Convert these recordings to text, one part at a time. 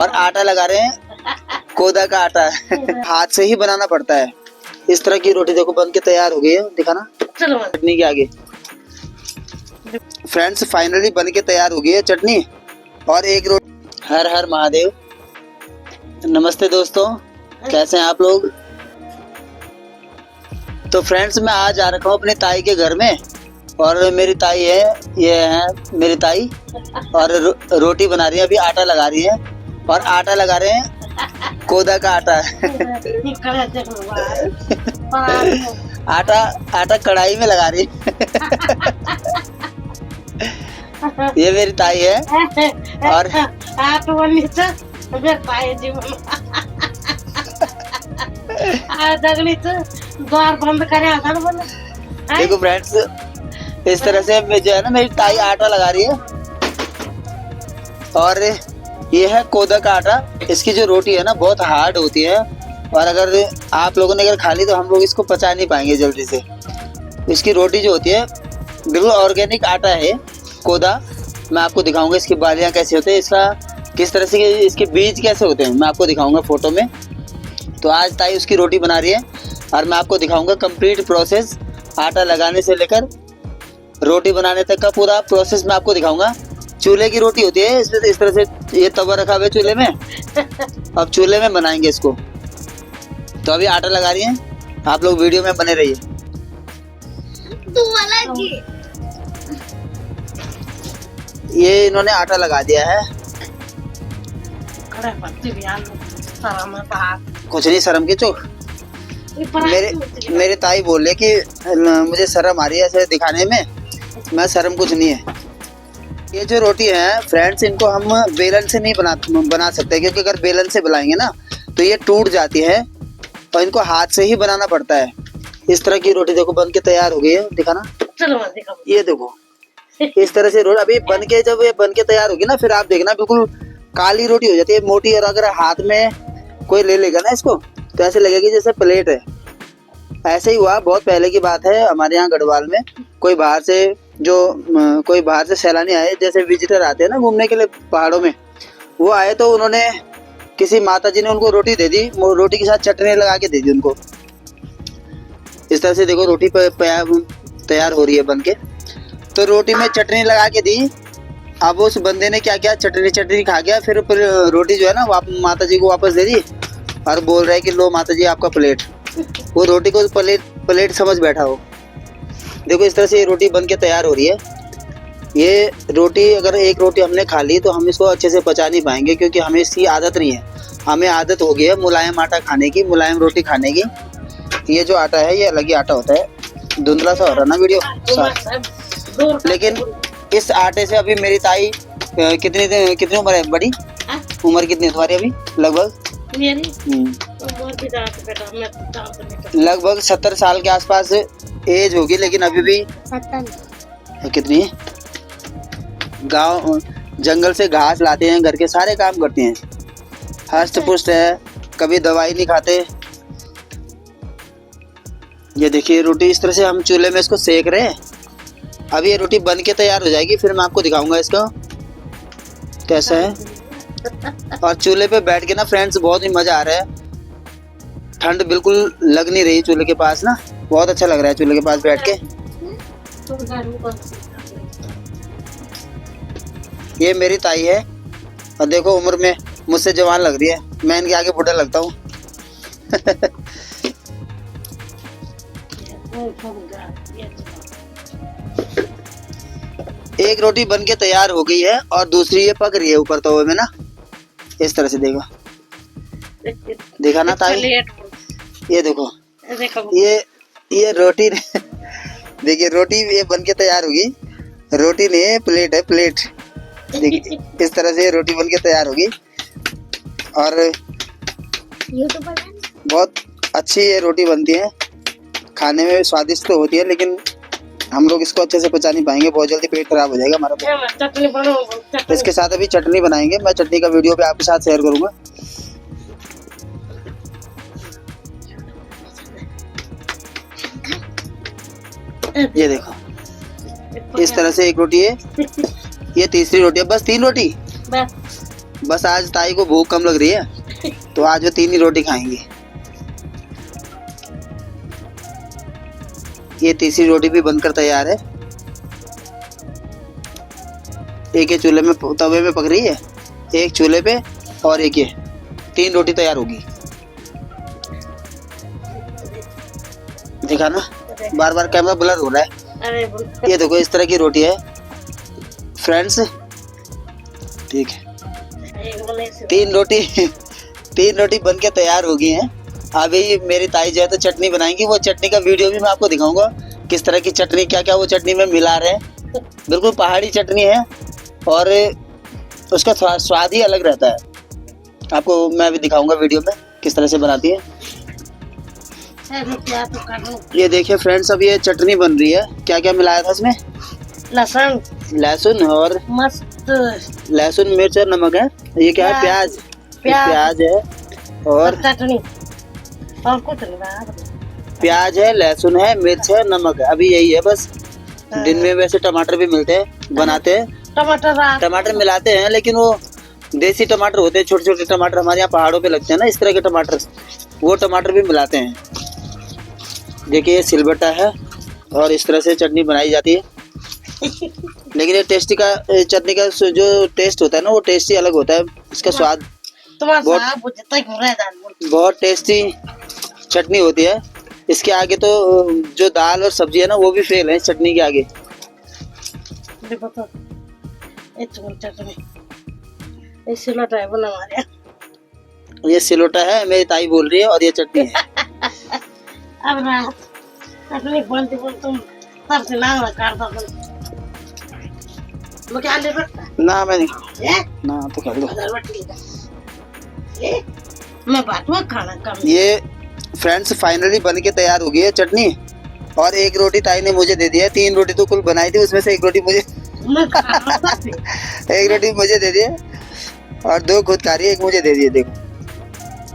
और आटा लगा रहे हैं, कोदा का आटा हाथ से ही बनाना पड़ता है। इस तरह की रोटी देखो बन के तैयार हो गई है, दिखाना चटनी के आगे। फ्रेंड्स फाइनली बन के तैयार हो गई है चटनी और एक रोटी। हर हर महादेव। नमस्ते दोस्तों, कैसे हैं आप लोग। तो फ्रेंड्स मैं आज आ रखा हूँ अपने ताई के घर में और मेरी ताई है, ये है मेरी ताई और रोटी बना रही है, अभी आटा लगा रही है और आटा लगा रहे हैं कोदा का आटा आटा कढ़ाई में लगा रही है ये मेरी ताई है और द्वार बंद करे। देखो फ्रेंड्स इस तरह से जो है ना मेरी ताई आटा लगा रही है और ये है कोदा का आटा। इसकी जो रोटी है ना बहुत हार्ड होती है और अगर आप लोगों ने अगर खा ली तो हम लोग इसको पचा नहीं पाएंगे जल्दी से। इसकी रोटी जो होती है बिल्कुल ऑर्गेनिक आटा है कोदा। मैं आपको दिखाऊंगा इसकी बालियां कैसे होते हैं, इसका किस तरह से इसके बीज कैसे होते हैं मैं आपको दिखाऊंगा फोटो में। तो आज ताई उसकी रोटी बना रही है और मैं आपको दिखाऊंगा कंप्लीट प्रोसेस, आटा लगाने से लेकर रोटी बनाने तक का पूरा प्रोसेस मैं आपको दिखाऊंगा। चूल्हे की रोटी होती है इसमें इस तरह से, ये तवा रखा हुआ है चूल्हे में, अब चूल्हे में बनाएंगे इसको। तो अभी आटा लगा रही हैं, आप लोग वीडियो में बने रहिए। ये इन्होंने आटा लगा दिया है, कुछ नहीं शर्म की चूक। मेरे ताई बोल रहे कि मुझे शर्म आ रही है ऐसे दिखाने में, मैं शर्म कुछ नहीं है। ये जो रोटी है फ्रेंड्स इनको हम बेलन से नहीं बना सकते क्योंकि अगर बेलन से बनाएंगे ना तो ये टूट जाती है और इनको हाथ से ही बनाना पड़ता है। इस तरह की रोटी देखो बन के तैयार हो गई है, दिखाना। ये देखो इस तरह से रोटी अभी बन के, जब ये बन के तैयार होगी ना फिर आप देखना बिल्कुल काली रोटी हो जाती है, मोटी। और अगर हाथ में कोई ले लेगा ना इसको तो ऐसे लगेगी जैसे प्लेट है। ऐसे ही हुआ, बहुत पहले की बात है, हमारे यहाँ गढ़वाल में कोई बाहर से सैलानी आए, जैसे विजिटर आते हैं ना घूमने के लिए पहाड़ों में, वो आए तो उन्होंने किसी माता जी ने उनको रोटी दे दी, रोटी के साथ चटनी लगा के दे दी उनको। इस तरह से देखो रोटी तैयार हो रही है बन के। तो रोटी में चटनी लगा के दी। अब उस बंदे ने क्या किया, चटनी खा गया, फिर रोटी जो है ना माता जी को वापस दे दी और बोल रहा है कि लो माता जी आपका प्लेट। वो रोटी को प्लेट समझ बैठा हो। देखो इस तरह से ये रोटी बन के तैयार हो रही है। ये रोटी अगर एक रोटी हमने खा ली तो हम इसको अच्छे से पचा नहीं पाएंगे क्योंकि हमें इसकी आदत नहीं है। हमें आदत हो गई है मुलायम आटा खाने की, मुलायम रोटी खाने की। ये जो आटा है ये अलग ही आटा होता है। धुंधला सा हो रहा ना वीडियो, लेकिन इस आटे से अभी मेरी ताई कितनी उम्र है, बड़ी उम्र कितनी है तुम्हारी अभी लगभग? लगभग 70 साल के आसपास एज होगी, लेकिन अभी भी कितनी गांव जंगल से घास लाते हैं, घर के सारे काम करती हैं, हष्ट पुष्ट है, कभी दवाई नहीं खाते। ये देखिए रोटी इस तरह से हम चूल्हे में इसको सेक रहे हैं। अभी ये रोटी बन के तैयार हो जाएगी, फिर मैं आपको दिखाऊंगा इसका कैसा है। और चूल्हे पे बैठ के ना फ्रेंड्स बहुत ही मजा आ रहा है, ठंड बिल्कुल लग नहीं रही चूल्हे के पास ना, बहुत अच्छा लग रहा है चूल्हे के पास बैठ के। ये मेरी ताई है और देखो उम्र में मुझसे जवान लग रही है, मैं इनके आगे बूढ़ा लगता हूँ एक रोटी बन के तैयार हो गई है और दूसरी ये पक रही है ऊपर तवे में ना, इस तरह से देखा ना ताई। ये देखो ये रोटी देखिए रोटी ये बन के तैयार होगी, रोटी नहीं है प्लेट है, प्लेट। देखिए इस तरह से रोटी बन के तैयार होगी और बहुत अच्छी ये रोटी बनती है, खाने में स्वादिष्ट तो होती है, लेकिन हम लोग इसको अच्छे से पचा नहीं पाएंगे, बहुत जल्दी पेट खराब हो जाएगा हमारा। इसके साथ अभी चटनी बनाएंगे, मैं चटनी का वीडियो भी आपके साथ शेयर करूंगा। ये देखो इस तरह से एक रोटी है, ये तीसरी रोटी है, बस 3 रोटी बस आज ताई को भूख कम लग रही है तो आज वो 3 ही रोटी खाएंगी। ये तीसरी रोटी भी बनकर तैयार है। एक ये चूल्हे में तवे में पक रही है, एक चूल्हे पे और एक ये 3 रोटी तैयार होगी। देखा ना, बार बार कैमरा ब्लर हो रहा है। अरे ये देखो इस तरह की रोटी है फ्रेंड्स, ठीक है। 3 रोटी बन के तैयार हो गई हैं। अभी मेरी ताई जो है तो चटनी बनाएंगी, वो चटनी का वीडियो भी मैं आपको दिखाऊंगा किस तरह की चटनी, क्या क्या वो चटनी में मिला रहे हैं। बिल्कुल पहाड़ी चटनी है और उसका स्वाद ही अलग रहता है। आपको मैं भी दिखाऊंगा वीडियो में किस तरह से बनाती है। ये देखिए फ्रेंड्स, अब ये चटनी बन रही है। क्या क्या मिलाया था इसमें? लहसुन और मस्त लहसुन, मिर्च और नमक है। ये क्या है? प्याज है और चटनी और कुछ नहीं। प्याज है, लहसुन है, मिर्च है, नमक है। अभी यही है बस। दिन में वैसे टमाटर भी मिलते हैं, बनाते हैं, टमाटर मिलाते हैं, लेकिन वो देसी टमाटर होते हैं, छोटे छोटे टमाटर हमारे यहाँ पहाड़ों पे लगते हैं ना, इस तरह के टमाटर, वो टमाटर भी मिलाते हैं। देखिए ये सिलबट्टा है और इस तरह से चटनी बनाई जाती है। लेकिन ये चटनी का जो टेस्ट होता है ना, वो टेस्ट ही अलग होता है। इसका स्वाद बहुत टेस्टी चटनी होती है। इसके आगे तो जो दाल और सब्जी है ना, वो भी फेल है इस चटनी के आगे। ये सिलोटा है, मेरी ताई बोल रही है, और ये चटनी है। अब ना चटनी बोलते तुम सबसे नाम काट दो। क्या ले ना मैं नहीं ना तो कर दो। मैं बाटवा खाना कम। ये फ्रेंड्स फाइनली बन के तैयार हो गई है चटनी, और 1 रोटी ताई ने मुझे दे दी है। 3 रोटी तो कुल बनाई थी, उसमें से 1 रोटी मुझे 1 रोटी मुझे दे दी है और 2 खुद खा रही है, 1 मुझे दे दी है। देखो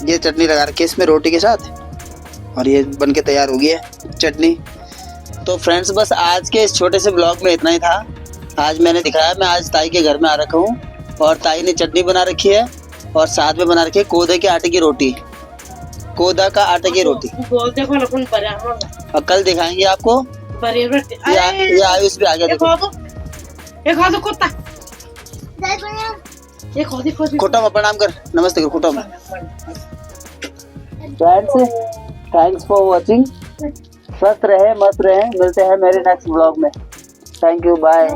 ये चटनी लगा रखी है इसमें रोटी के साथ, और ये बन के तैयार हो गई है चटनी। तो फ्रेंड्स बस आज के इस छोटे से ब्लॉग में इतना ही था। आज मैंने दिखाया, मैं आज ताई के घर में आ रखा हूँ और ताई ने चटनी बना रखी है और साथ में बना रखी है कोदे के आटे की रोटी, कोदा का आटे की रोटी। और कल दिखाएंगे आपको। ये आयुष भी आ गया। देखो खोटा में प्रणाम कर, नमस्ते कर खोटा में। Thanks for watching. स्वस्थ रहे, मस्त रहे, मिलते हैं मेरे नेक्स्ट ब्लॉग में। Thank you, bye.